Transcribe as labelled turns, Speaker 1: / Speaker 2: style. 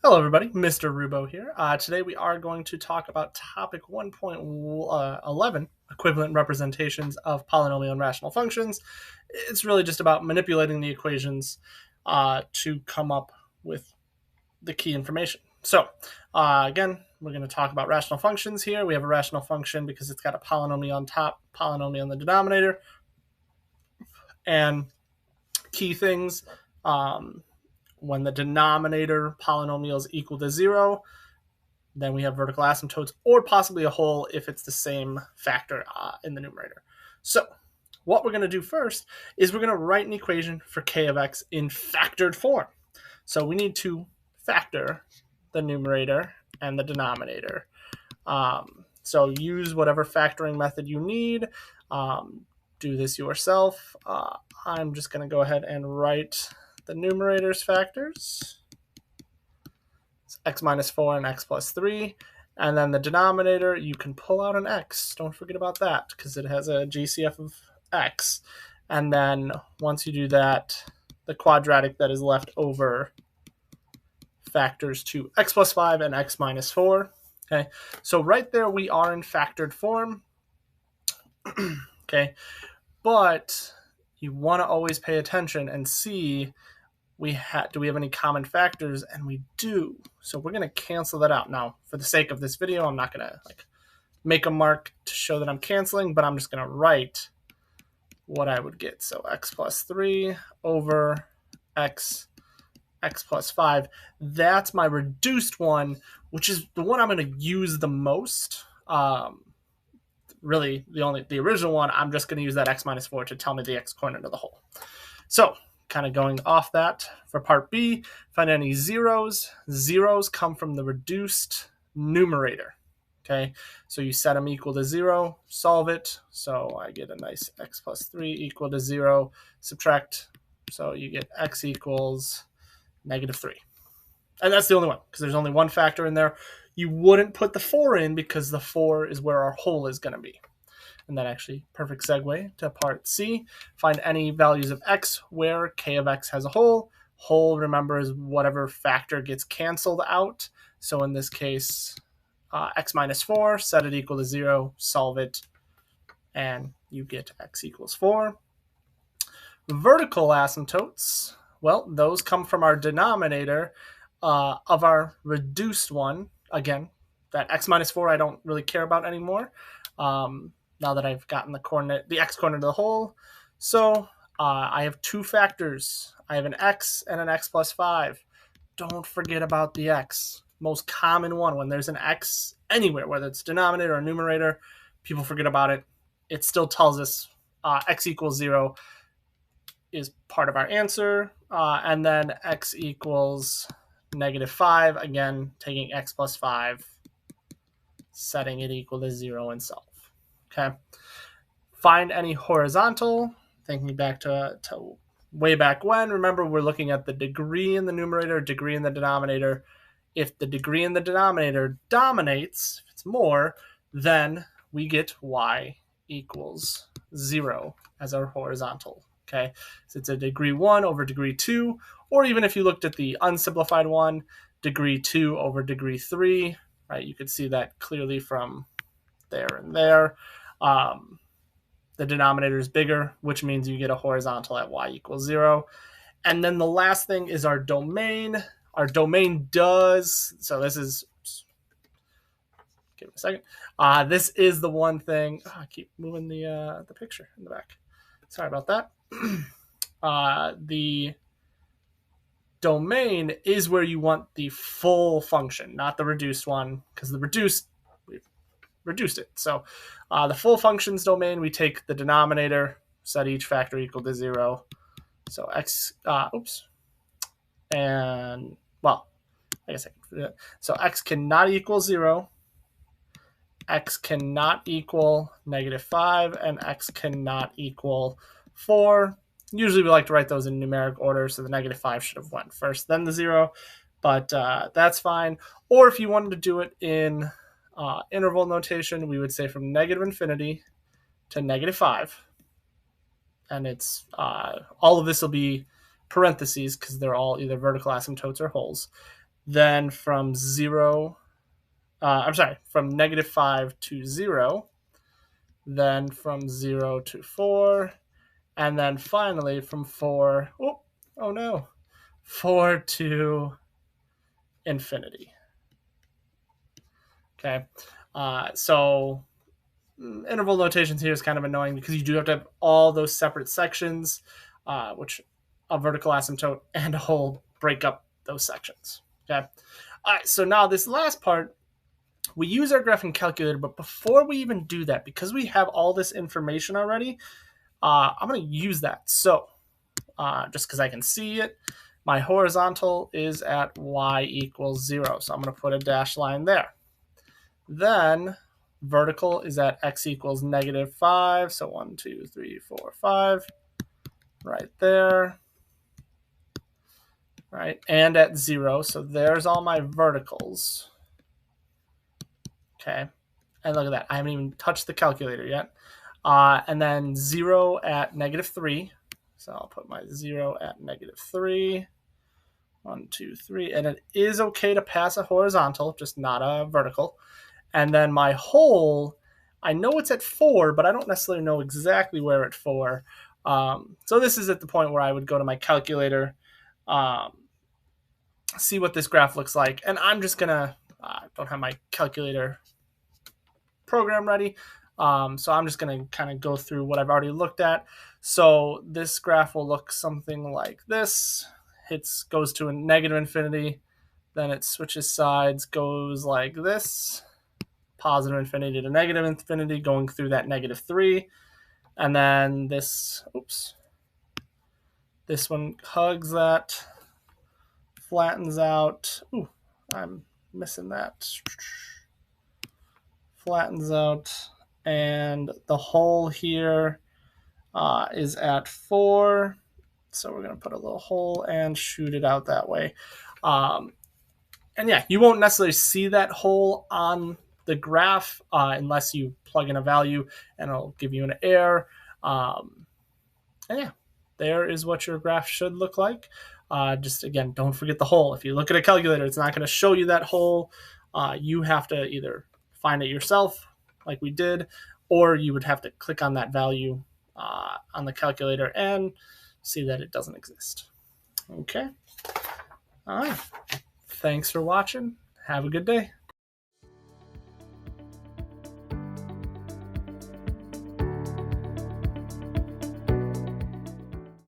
Speaker 1: Hello everybody, Mr. Rubo here. Today we are going to talk about topic 1.11, equivalent representations of polynomial and rational functions. It's really just about manipulating the equations to come up with the key information. So again, we're going to talk about rational functions here. We have a rational function because it's got a polynomial on top, polynomial in the denominator, and key things. When the denominator polynomial is equal to 0, then we have vertical asymptotes or possibly a whole if it's the same factor in the numerator. So what we're going to do first is we're going to write an equation for k of x in factored form. So we need to factor the numerator and the denominator. So use whatever factoring method you need. Do this yourself. I'm just going to go ahead and write the numerator's factors. It's x minus 4 and x plus 3. And then the denominator, you can pull out an x. Don't forget about that because it has a GCF of x. And then once you do that, the quadratic that is left over factors to x plus 5 and x minus 4. Okay, so right there we are in factored form. Okay, but you want to always pay attention and see do we have any common factors, and we do. So we're going to cancel that out. Now, for the sake of this video, I'm not going to make a mark to show that I'm canceling, but I'm just going to write what I would get. So x plus 3 over x plus 5. That's my reduced one, which is the one I'm going to use the most. Really, the original one, I'm just going to use that x minus 4 to tell me the x coordinate of the whole. So kind of going off that for part B, find any zeros. Zeros come from the reduced numerator. Okay, so you set them equal to 0, solve it. So I get a nice x plus 3 equal to 0, subtract. So you get x equals negative 3. And that's the only one because there's only one factor in there. You wouldn't put the 4 in because the 4 is where our whole is going to be. And that actually perfect segue to part C. Find any values of x where k of x has a whole. Whole, remember, is whatever factor gets canceled out. So in this case, x minus 4, set it equal to 0, solve it, and you get x equals 4. Vertical asymptotes, well, those come from our denominator of our reduced one. Again, that x minus 4 I don't really care about anymore. Now that I've gotten the x coordinate of the whole. So I have two factors. I have an x and an x plus 5. Don't forget about the x. Most common one when there's an x anywhere, whether it's denominator or numerator, people forget about it. It still tells us x equals 0 is part of our answer. And then x equals negative 5. Again, taking x plus 5, setting it equal to 0 and solve. Okay, find any horizontal. Thinking back to way back when, remember we're looking at the degree in the numerator, degree in the denominator. If the degree in the denominator dominates, if it's more, then we get y equals 0 as our horizontal. Okay, so it's a degree 1 over degree 2, or even if you looked at the unsimplified one, degree 2 over degree 3, right? You could see that clearly from there and there. The denominator is bigger, which means you get a horizontal at y equals 0. And then the last thing is our domain. Our domain does, so this is, give me a second. This is the one thing, I keep moving the picture in the back. Sorry about that. The domain is where you want the full function, not the reduced one, because the reduced it. So the full functions domain, we take the denominator, set each factor equal to 0. So x, and well, I guess I can do that. So x cannot equal 0, x cannot equal negative 5, and x cannot equal 4. Usually we like to write those in numeric order, so the negative 5 should have went first, then the 0, but that's fine. Or if you wanted to do it in interval notation, we would say from negative infinity to negative 5. And it's all of this will be parentheses because they're all either vertical asymptotes or wholes. then from from -5 to 0, then from 0 to 4, and then finally from 4, oh no, 4 to infinity. Okay, so interval notations here is kind of annoying because you do have to have all those separate sections, which a vertical asymptote and a hole break up those sections. Okay, all right, so now this last part, we use our graphing calculator, but before we even do that, because we have all this information already, I'm going to use that. So just because I can see it, my horizontal is at y equals 0. So I'm going to put a dashed line there. Then vertical is at x equals -5. So 1, 2, 3, 4, 5, right there. Right, and at 0. So there's all my verticals. Okay, and look at that. I haven't even touched the calculator yet. And then 0 at -3. So I'll put my 0 at -3. 1, 2, 3. And it is okay to pass a horizontal, just not a vertical. And then my hole, I know it's at 4, but I don't necessarily know exactly where at 4. So this is at the point where I would go to my calculator, see what this graph looks like. And I'm just going to, don't have my calculator program ready. So I'm just going to kind of go through what I've already looked at. So this graph will look something like this. Goes to a negative infinity, then it switches sides, goes like this, positive infinity to negative infinity, going through that -3, and then this one hugs that, flattens out. Ooh, I'm missing that. Flattens out, and the hole here is at 4. So we're going to put a little hole and shoot it out that way. And yeah, you won't necessarily see that hole on the graph unless you plug in a value, and it'll give you an error. And yeah, there is what your graph should look like. Just again, don't forget the hole. If you look at a calculator, it's not going to show you that hole. You have to either find it yourself, like we did, or you would have to click on that value on the calculator and see that it doesn't exist. Okay. All right. Thanks for watching. Have a good day.